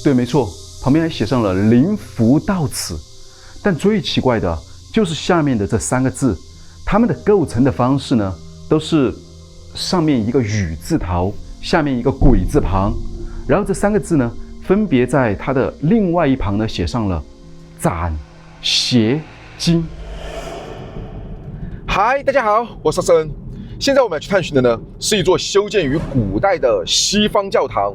对，没错，旁边还写上了“灵符到此”。但最奇怪的就是下面的这3个字，它们的构成的方式呢，都是上面一个雨字头，下面一个鬼字旁，然后这3个字呢，分别在它的另外一旁呢写上了“斩邪经”。嗨，大家好，我是森。现在我们要去探寻的呢，是一座修建于古代的西方教堂。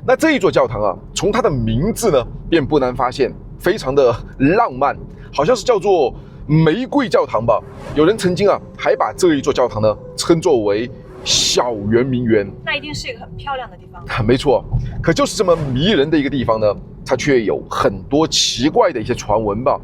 那这一座教堂啊，从它的名字呢，便不难发现，非常的浪漫，好像是叫做玫瑰教堂吧。有人曾经啊，还把这一座教堂呢，称作为小圆明园。那一定是一个很漂亮的地方。没错，可就是这么迷人的一个地方呢，它却有很多奇怪的一些传闻吧。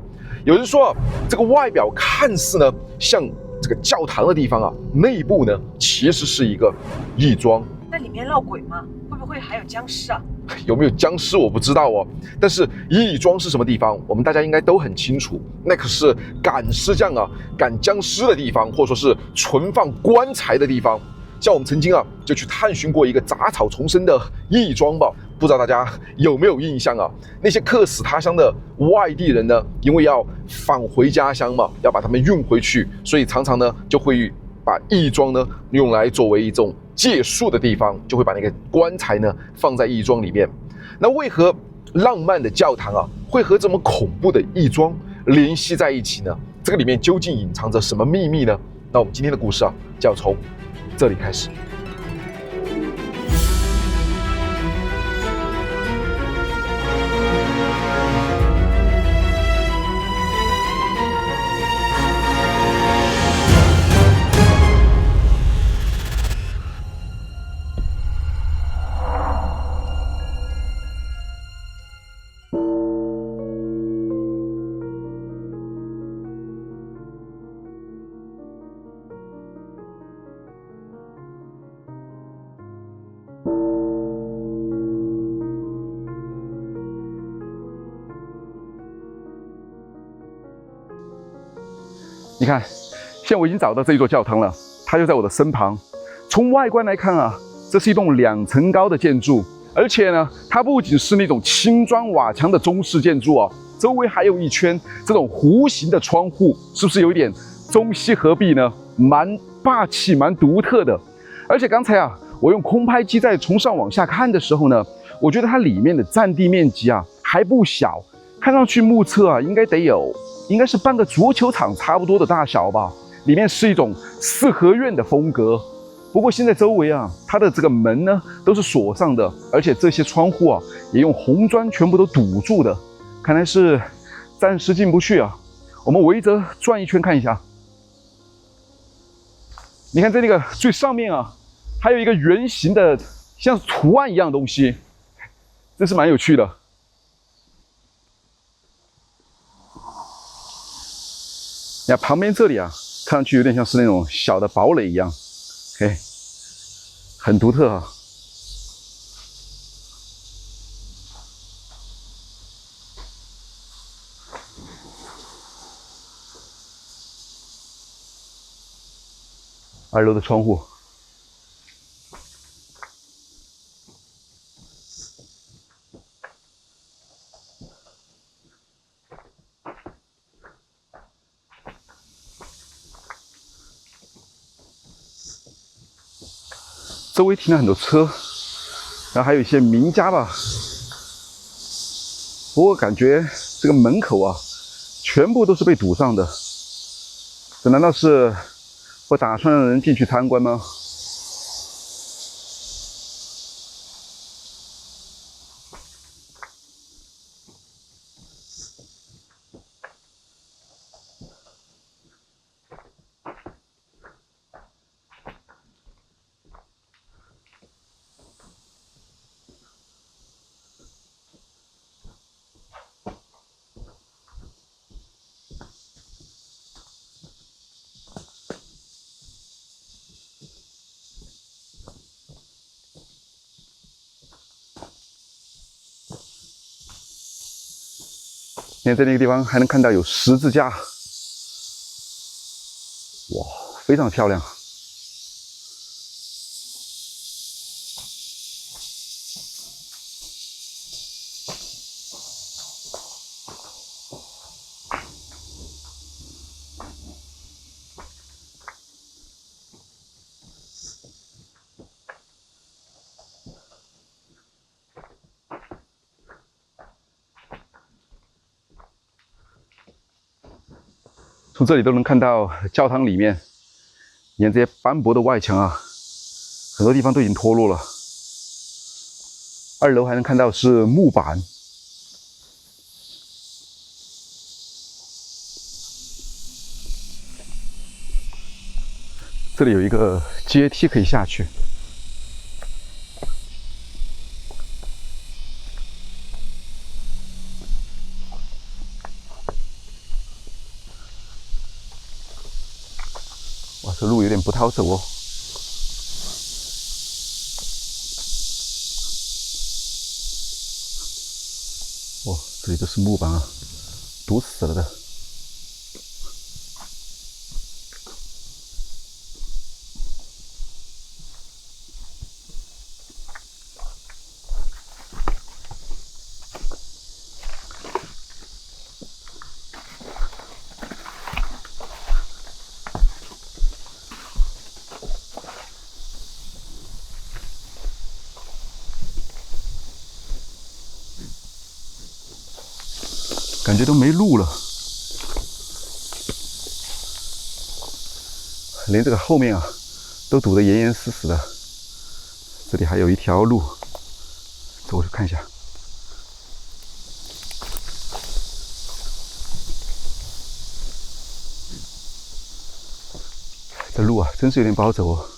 有人说啊，这个外表看似呢像这个教堂的地方啊，内部呢其实是一个义庄。那里面闹鬼吗？会不会还有僵尸啊？有没有僵尸我不知道哦，但是义庄是什么地方，我们大家应该都很清楚，那可是赶尸匠啊、赶僵尸的地方，或者说是存放棺材的地方。像我们曾经啊就去探寻过一个杂草丛生的义庄吧，不知道大家有没有印象啊？那些客死他乡的外地人呢，因为要返回家乡嘛，要把他们运回去，所以常常呢就会把义庄呢用来作为一种借宿的地方，就会把那个棺材呢放在义庄里面。那为何浪漫的教堂啊会和这么恐怖的义庄联系在一起呢？这个里面究竟隐藏着什么秘密呢？那我们今天的故事啊就要从这里开始。你看，现在我已经找到这一座教堂了，它就在我的身旁。从外观来看啊，这是一栋2层高的建筑，而且呢，它不仅是那种青砖瓦墙的中式建筑啊，周围还有一圈这种弧形的窗户，是不是有一点中西合璧呢？蛮霸气、蛮独特的。而且刚才啊，我用空拍机在从上往下看的时候呢，我觉得它里面的占地面积啊还不小，看上去目测啊应该是半个足球场差不多的大小吧。里面是一种4合院的风格。不过现在周围啊，它的这个门呢都是锁上的，而且这些窗户啊也用红砖全部都堵住的，看来是暂时进不去啊。我们围着转一圈看一下。你看在那个最上面啊，还有一个圆形的像图案一样的东西，这是蛮有趣的。你看旁边这里啊，看上去有点像是那种小的堡垒一样，很独特啊。2楼的窗户。周围停了很多车，然后还有一些民家吧。不过感觉这个门口啊，全部都是被堵上的。这难道是不打算让人进去参观吗？你看在那个地方还能看到有十字架，哇，非常漂亮。从这里都能看到教堂里面，你看这些斑驳的外墙啊，很多地方都已经脱落了。2楼还能看到是木板。这里有一个阶梯可以下去。哇，这路有点不太好走哦。哦，这里都是木板啊，堵死了的。感觉都没路了，连这个后面啊都堵得严严实实的。这里还有一条路，走过去看一下。这路啊，真是有点不好走哦。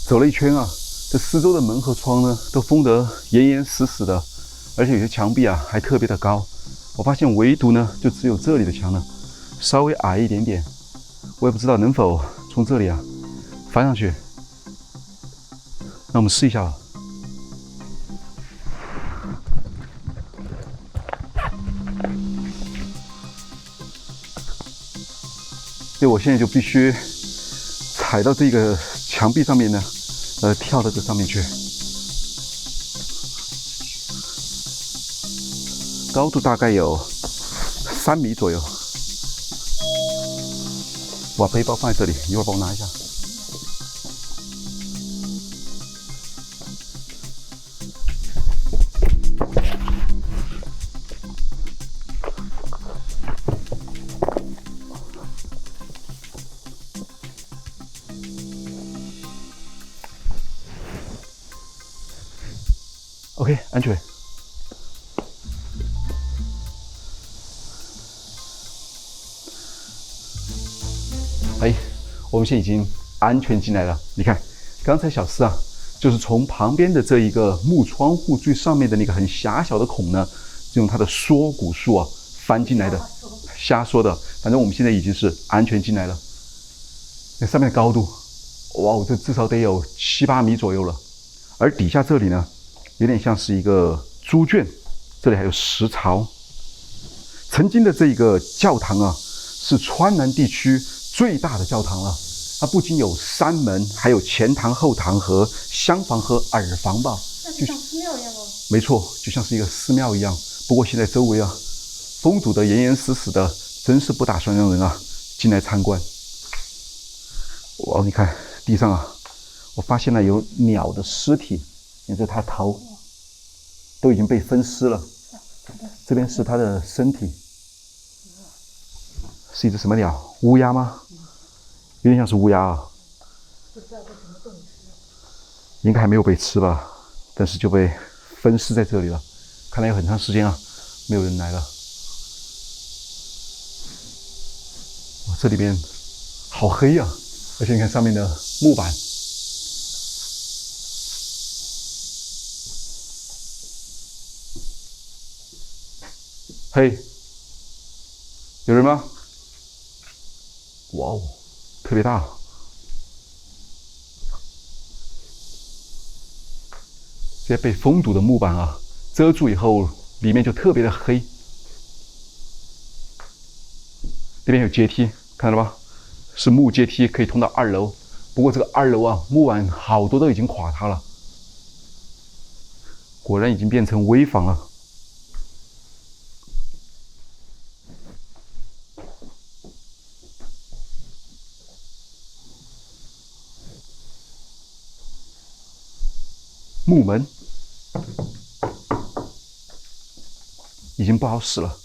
走了一圈啊，这四周的门和窗呢都封得严严实实的，而且有些墙壁啊还特别的高。我发现唯独呢就只有这里的墙呢稍微矮一点点，我也不知道能否从这里啊翻上去。那我们试一下吧。所以我现在就必须踩到这个墙壁上面呢，跳到这上面去，高度大概有3米左右。我把背包放在这里，一会儿帮我拿一下。OK， 安全。哎，我们现在已经安全进来了。你看，刚才小四啊，就是从旁边的这一个木窗户最上面的那个很狭小的孔呢，用它的缩骨术啊翻进来的，瞎说的。反正我们现在已经是安全进来了。那上面的高度，哇，这至少得有7、8米左右了。而底下这里呢，有点像是一个猪圈，这里还有石槽。曾经的这个教堂啊，是川南地区最大的教堂了。它不仅有3门，还有前堂、后堂和厢房和耳房吧。那就像寺庙一样哦。没错，就像是一个寺庙一样。不过现在周围啊，封堵得严严实实的，真是不打算让人啊进来参观。哇，你看地上啊，我发现了有鸟的尸体，你看它头都已经被分尸了。这边是它的身体，是一只什么鸟？乌鸦吗？有点像是乌鸦啊。不知道被什么动物吃。应该还没有被吃吧，但是就被分尸在这里了。看来有很长时间啊，没有人来了。哇，这里边好黑啊！而且你看上面的木板。嘿，有人吗？哇哦，特别大。这些被封堵的木板啊，遮住以后，里面就特别的黑。那边有阶梯，看到了吗？是木阶梯，可以通到2楼。不过这个2楼啊，木板好多都已经垮塌了，果然已经变成危房了。木门已经不好使了。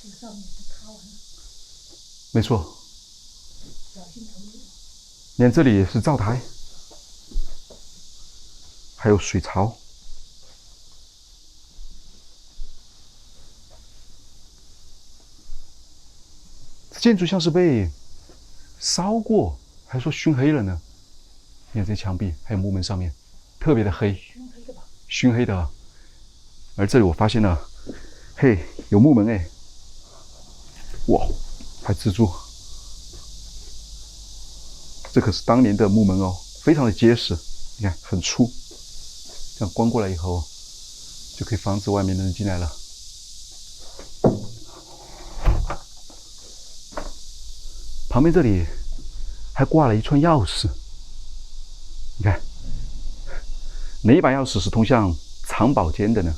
这个上面是擦完了，没错，小心头晕。连这里也是灶台，还有水槽。这建筑像是被烧过，还是说熏黑了呢？你看这墙壁还有木门上面，特别的黑，熏黑的吧？熏黑的啊。而这里我发现了，嘿，有木门哎，哇，还蜘蛛。这可是当年的木门哦，非常的结实，你看很粗，这样关过来以后，就可以防止外面的人进来了。旁边这里还挂了一串钥匙，你看，哪一把钥匙是通向藏宝间的呢？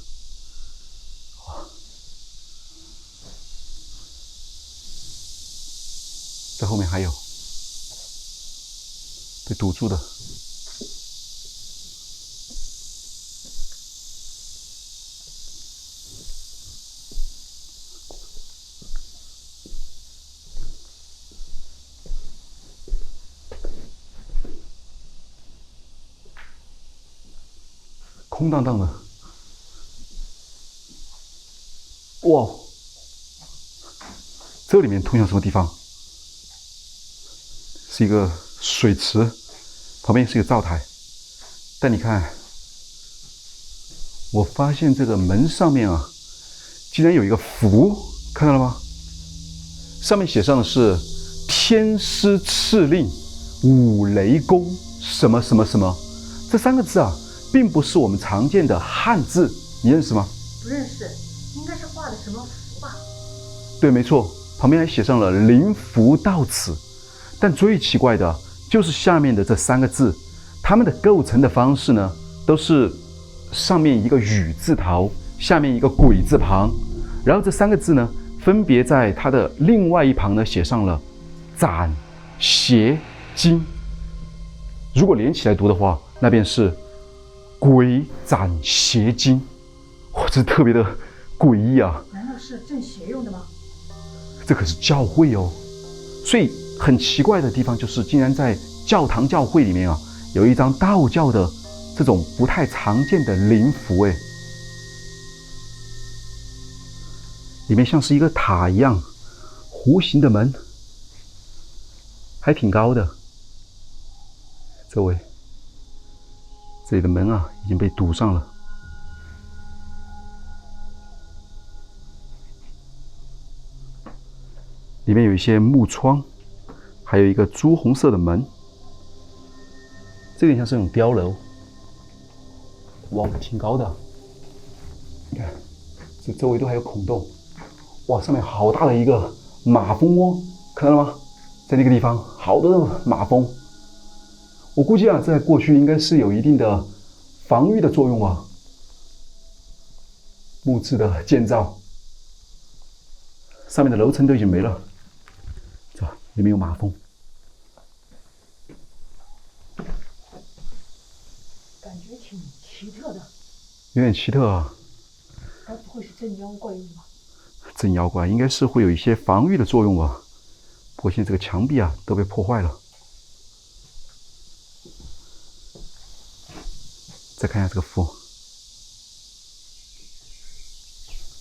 在后面还有被堵住的。空荡荡的，哇！这里面通向什么地方？是一个水池，旁边是一个灶台。但你看，我发现这个门上面啊，竟然有一个符，看到了吗？上面写上的是“天师敕令，五雷公什么什么什么”，这3个字啊，并不是我们常见的汉字，你认识吗？不认识，应该是画的什么符吧？对，没错，旁边还写上了“临符到此”。但最奇怪的就是下面的这3个字，它们的构成的方式呢，都是上面一个雨字头，下面一个鬼字旁，然后这3个字呢，分别在它的另外一旁呢写上了斩、邪、金。如果连起来读的话，那便是鬼斩邪金。哇，这特别的诡异啊！难道是镇邪用的吗？这可是教会哦，所以很奇怪的地方就是，竟然在教堂教会里面啊，有一张道教的这种不太常见的灵符，哎，里面像是一个塔一样，弧形的门，还挺高的。这里的门啊，已经被堵上了。里面有一些木窗，还有一个朱红色的门，这有点像是那种碉楼。哇，挺高的，你看，这周围都还有孔洞。哇，上面好大的一个马蜂窝，看到了吗？在那个地方，好多的马蜂。我估计啊，在过去应该是有一定的防御的作用啊。木质的建造，上面的楼层都已经没了。这里面有马蜂，感觉挺奇特的，有点奇特啊。该不会是镇妖怪用吧？镇妖怪应该是会有一些防御的作用吧。不过现在这个墙壁啊都被破坏了。再看一下这个符，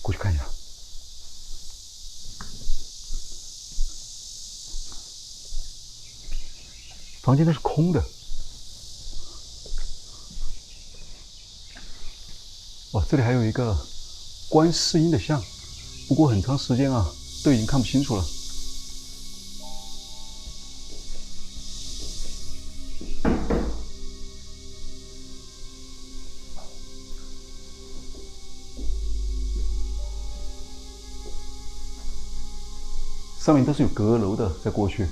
过去看一下。房间都是空的。哇，这里还有一个观世音的像，不过很长时间啊，都已经看不清楚了。上面都是有阁楼的，在过去。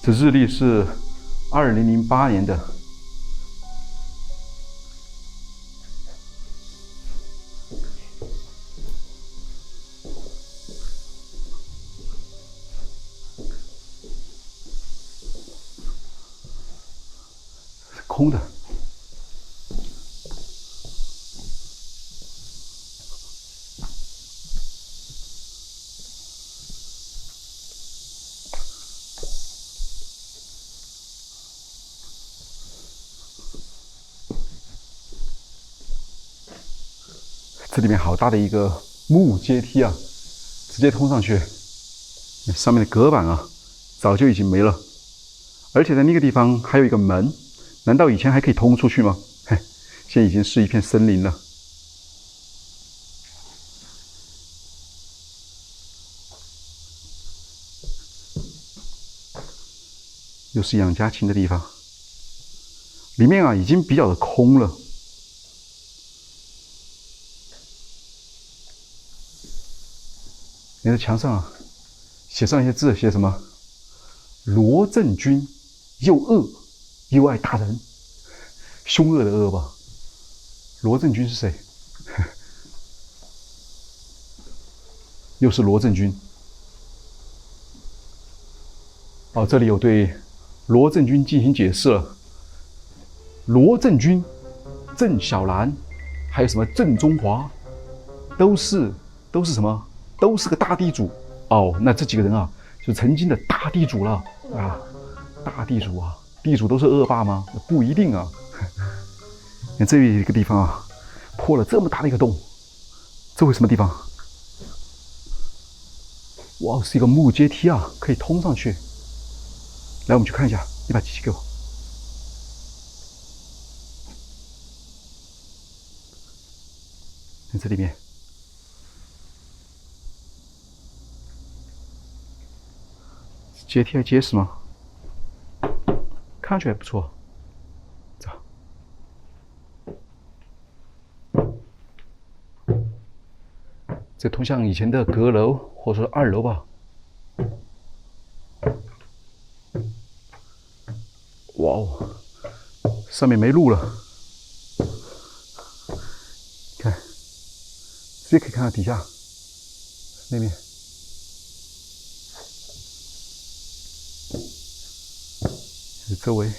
这日历是2008年的。空的。这里面好大的一个木阶梯啊，直接通上去。上面的隔板啊，早就已经没了，而且在那个地方还有一个门。难道以前还可以通出去吗？嘿，现在已经是一片森林了。又是养家禽的地方，里面啊已经比较的空了。你的墙上啊写上一些字，写什么？罗振军又恶又爱打人，凶恶的恶吧？罗振军是谁？又是罗振军。哦，这里有对罗振军进行解释了。罗振军、郑小兰，还有什么郑中华，都是什么？都是个大地主。哦，那这几个人啊，就曾经的大地主了啊！大地主啊！地主都是恶霸吗？不一定啊。看这一个地方啊，破了这么大的一个洞，这会什么地方？哇，是一个木阶梯啊，可以通上去。来，我们去看一下，你把机器给我。看这里面，阶梯还结实吗？看上去还不错。走，这通向以前的阁楼，或者说2楼吧。哇哦，上面没路了。看，直接可以看到底下那边。周围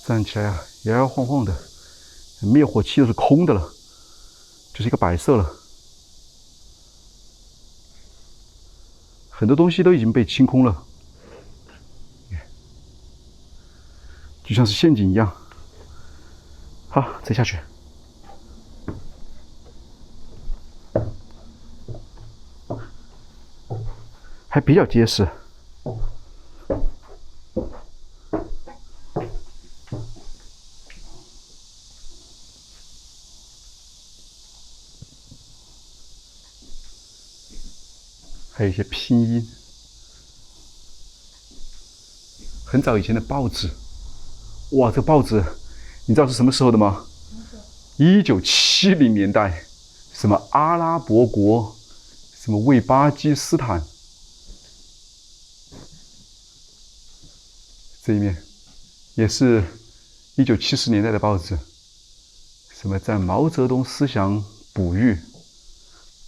站起来啊，摇摇晃晃的，灭火器都是空的了，就是一个摆设了。很多东西都已经被清空了，就像是陷阱一样。好，再下去。还比较结实。还有一些拼音，很早以前的报纸。哇，这个报纸，你知道是什么时候的吗？1970年代，什么阿拉伯国，什么为巴基斯坦。这一面也是1970年代的报纸，什么在毛泽东思想哺育，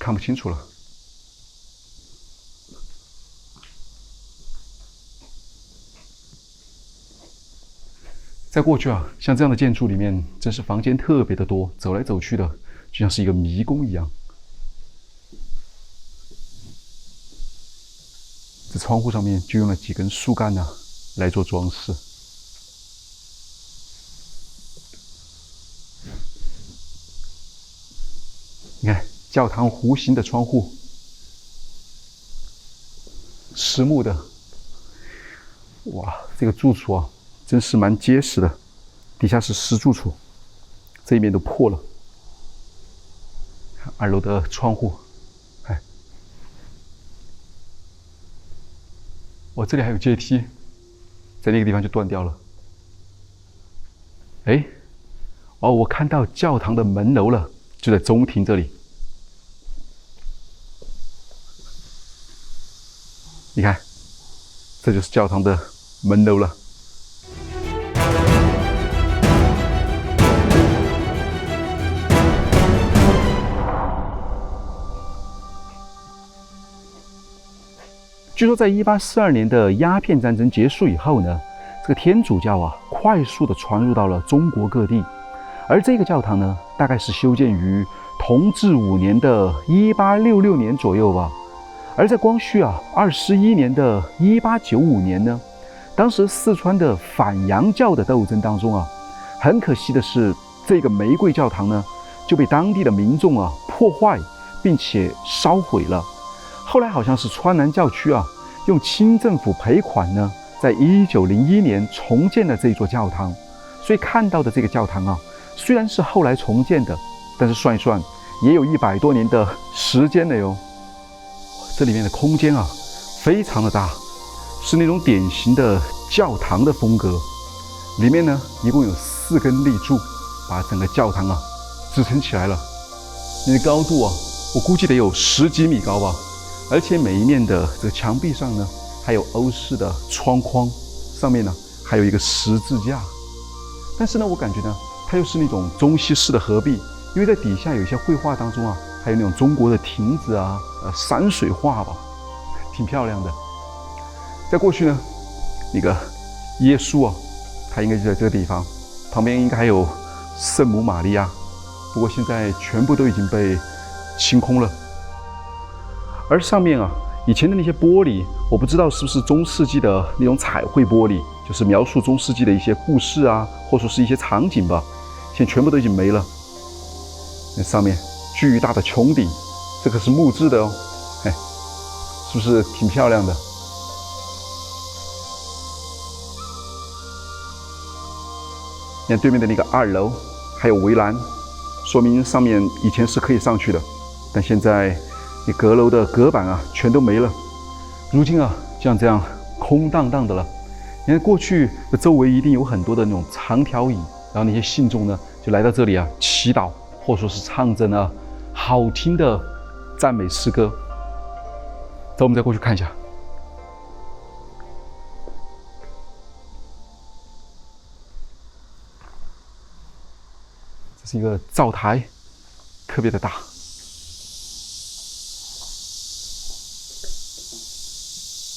看不清楚了。在过去啊，像这样的建筑里面，真是房间特别的多，走来走去的，就像是一个迷宫一样。这窗户上面就用了几根树干啊，来做装饰。你看，教堂弧形的窗户，实木的。哇，这个住处啊，真是蛮结实的，底下是石柱处，这一面都破了。2楼的窗户，哎，我这里还有阶梯，在那个地方就断掉了。哎，哦，我看到教堂的门楼了，就在中庭这里。你看，这就是教堂的门楼了。据说，在1842年的鸦片战争结束以后呢，这个天主教啊，快速的传入到了中国各地。而这个教堂呢，大概是修建于同治5年的1866年左右吧。而在光绪21年的1895年呢，当时四川的反洋教的斗争当中啊，很可惜的是，这个玫瑰教堂呢就被当地的民众破坏，并且烧毁了。后来好像是川南教区用清政府赔款呢，在1901年重建了这座教堂。所以看到的这个教堂虽然是后来重建的，但是算一算也有100多年的时间了哟。这里面的空间非常的大，是那种典型的教堂的风格。里面呢一共有4根立柱，把整个教堂支撑起来了。那个高度我估计得有10几米高吧。而且每一面的这个墙壁上呢，还有欧式的窗框，上面呢还有一个十字架。但是呢，我感觉呢，它又是那种中西式的合璧，因为在底下有一些绘画当中还有那种中国的亭子山水画吧，挺漂亮的。在过去呢，那个耶稣他应该就在这个地方，旁边应该还有圣母玛利亚，不过现在全部都已经被清空了。而上面以前的那些玻璃，我不知道是不是中世纪的那种彩绘玻璃，就是描述中世纪的一些故事或者说是一些场景吧，现在全部都已经没了。那上面巨大的穹顶，这个是木质的哦，是不是挺漂亮的？你看对面的那个2楼还有围栏，说明上面以前是可以上去的，但现在你阁楼的隔板全都没了，如今像这样空荡荡的了。你看过去的周围一定有很多的那种长条椅，然后那些信众呢就来到这里祈祷，或者说是唱着呢好听的赞美诗歌。走，我们再过去看一下。这是一个灶台，特别的大。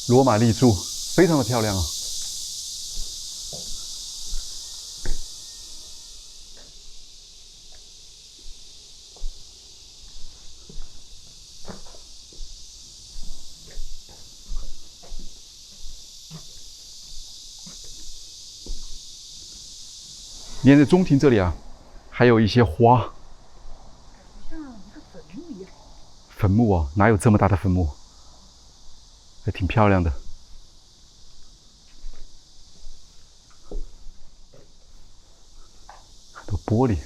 罗马立柱非常的漂亮你看在中庭这里还有一些花，像一个坟墓一样。坟墓哪有这么大的坟墓？还挺漂亮的。很多玻璃。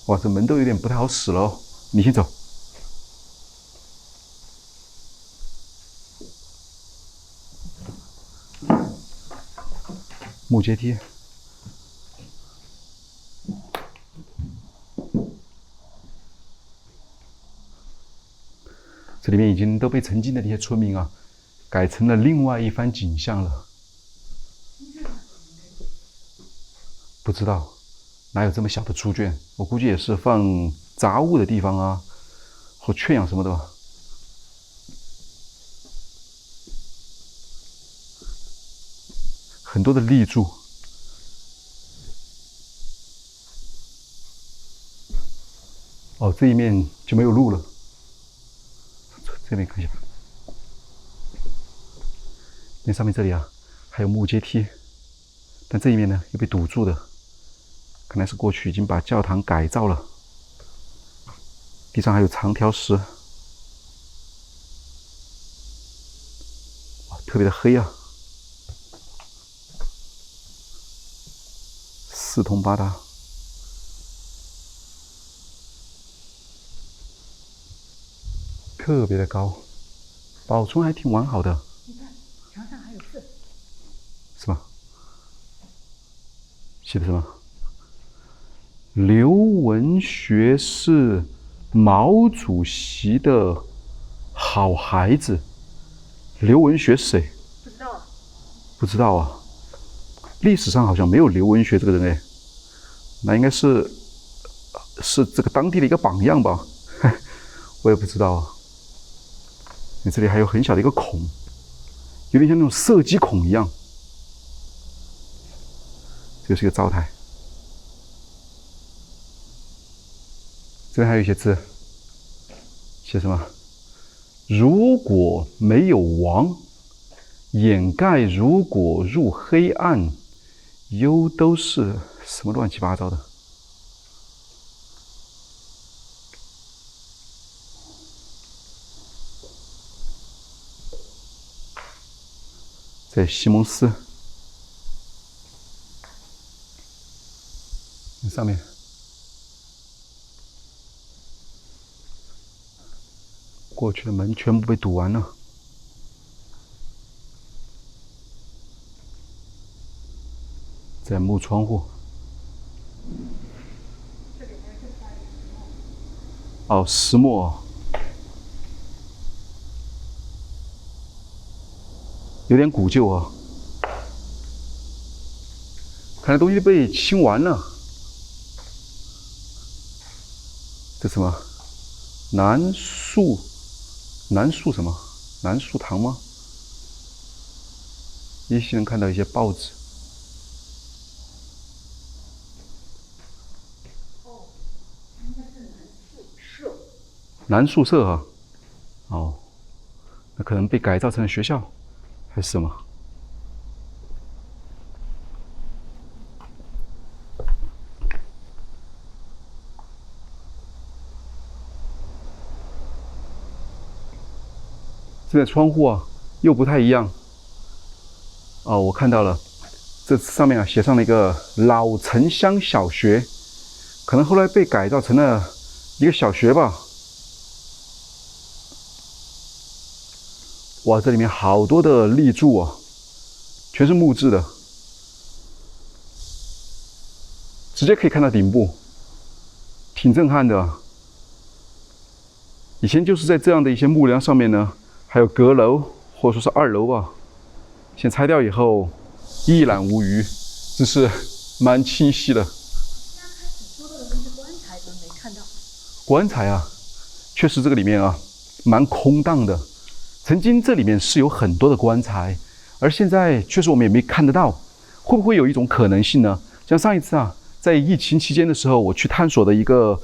哇，这门都有点不太好使了哦，你先走。木阶梯，这里面已经都被曾经的那些村民改成了另外一番景象了。不知道哪有这么小的猪圈，我估计也是放杂物的地方或圈养什么的吧。很多的立柱，这一面就没有路了。这边看一下，那上面这里还有木阶梯，但这一面呢又被堵住的，看来是过去已经把教堂改造了。地上还有长条石，哇，特别的黑四通八达。特别的高，保存还挺完好的。你看，墙上还有字。是吗？写的什么？刘文学是毛主席的好孩子。刘文学是谁？不知道啊。不知道啊。历史上好像没有刘文学这个人哎，那应该是这个当地的一个榜样吧？我也不知道啊。你这里还有很小的一个孔，有点像那种射击孔一样。这是一个灶台，这边还有一些字，写什么？如果没有王，掩盖如果入黑暗，忧都是什么乱七八糟的？在西蒙斯。上面过去的门全部被堵完了，在木窗户。哦，石墨，有点古旧啊，看来东西被清完了。这什么？南树什么？南树堂吗？依稀能看到一些报纸。哦，应该是男宿舍。男宿舍啊，哦，那可能被改造成了学校，还是什么？这边窗户啊，又不太一样。哦，我看到了，这上面啊写上了一个老城乡小学，可能后来被改造成了一个小学吧。哇，这里面好多的立柱啊，全是木质的，直接可以看到顶部，挺震撼的。以前就是在这样的一些木梁上面呢。还有阁楼，或者说是2楼吧，现在拆掉以后一览无余，真是蛮清晰的。刚开始说到的那些棺材怎么没看到？棺材啊，确实这个里面啊蛮空荡的。曾经这里面是有很多的棺材，而现在确实我们也没看得到。会不会有一种可能性呢？像上一次啊，在疫情期间的时候，我去探索的一个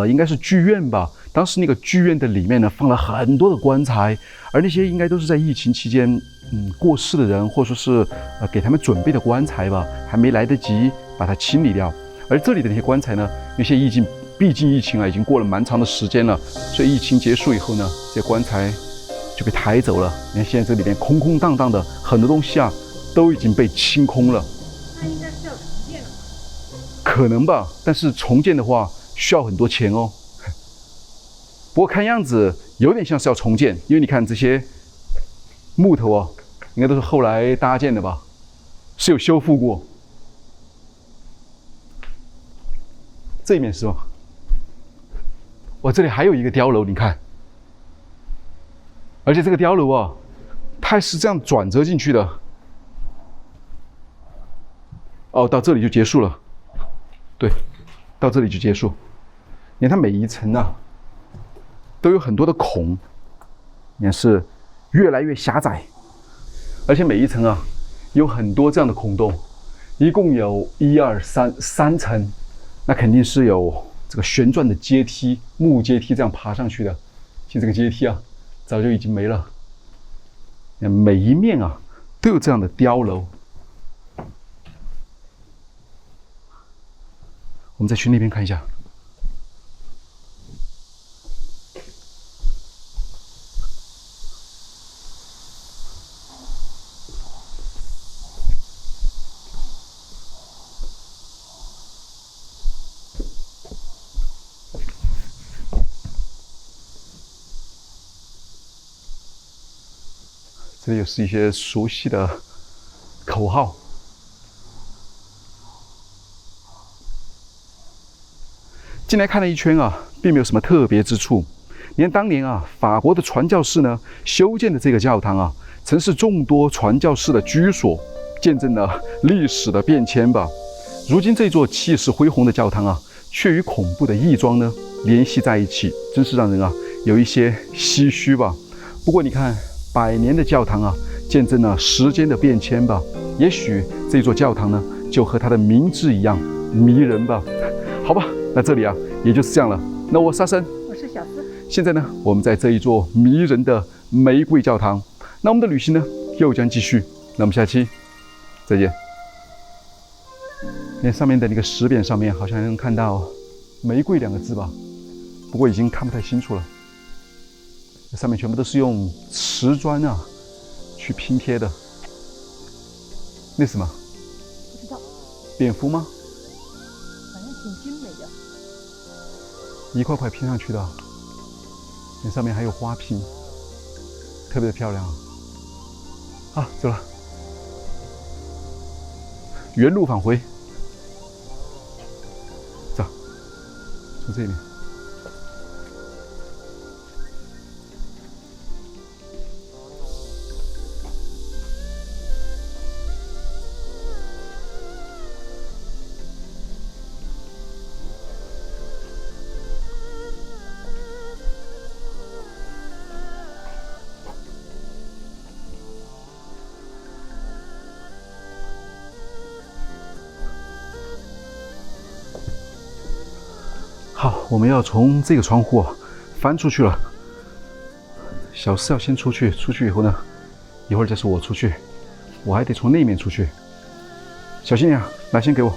应该是剧院吧。当时那个剧院的里面呢，放了很多的棺材，而那些应该都是在疫情期间，过世的人，或者说是给他们准备的棺材吧，还没来得及把它清理掉。而这里的那些棺材呢，有些毕竟疫情啊，已经过了蛮长的时间了，所以疫情结束以后呢，这些棺材就被抬走了。你看现在这里面空空荡荡的，很多东西啊都已经被清空了。那应该是要重建了吧？可能吧，但是重建的话需要很多钱哦。不过看样子有点像是要重建，因为你看这些木头哦，应该都是后来搭建的吧，是有修复过。这一面是吗？哇，这里还有一个碉楼，你看，而且这个碉楼啊，它还是这样转折进去的。哦，到这里就结束了。对，到这里就结束。你看它每一层啊，都有很多的孔，也是越来越狭窄，而且每一层啊有很多这样的孔洞，一共有1、2、3层，那肯定是有这个旋转的阶梯、木阶梯这样爬上去的。其实这个阶梯啊，早就已经没了。每一面啊都有这样的碉楼。我们再去那边看一下。这里又是一些熟悉的口号。进来看了一圈啊，并没有什么特别之处。你看当年啊，法国的传教士呢修建的这个教堂啊，曾是众多传教士的居所，见证了历史的变迁吧。如今这座气势恢宏的教堂啊，却与恐怖的义庄呢联系在一起，真是让人啊有一些唏嘘吧。不过你看，100年的教堂啊，见证了时间的变迁吧。也许这座教堂呢，就和它的名字一样迷人吧。好吧，那这里啊，也就是这样了。那我沙僧，我是小思。现在呢，我们在这一座迷人的玫瑰教堂。那我们的旅行呢，又将继续。那我们下期再见。那上面的那个石匾上面好像还能看到“玫瑰”2个字吧，不过已经看不太清楚了。上面全部都是用瓷砖啊去拼贴的。那什么？不知道，蝙蝠吗？反正挺精美的。一块块拼上去的，那上面还有花瓶，特别的漂亮啊！好，走了，原路返回。走，从这里。好，我们要从这个窗户啊翻出去了。小四要先出去，出去以后呢，一会儿再是我出去，我还得从那面出去。小心点啊，来，先给我。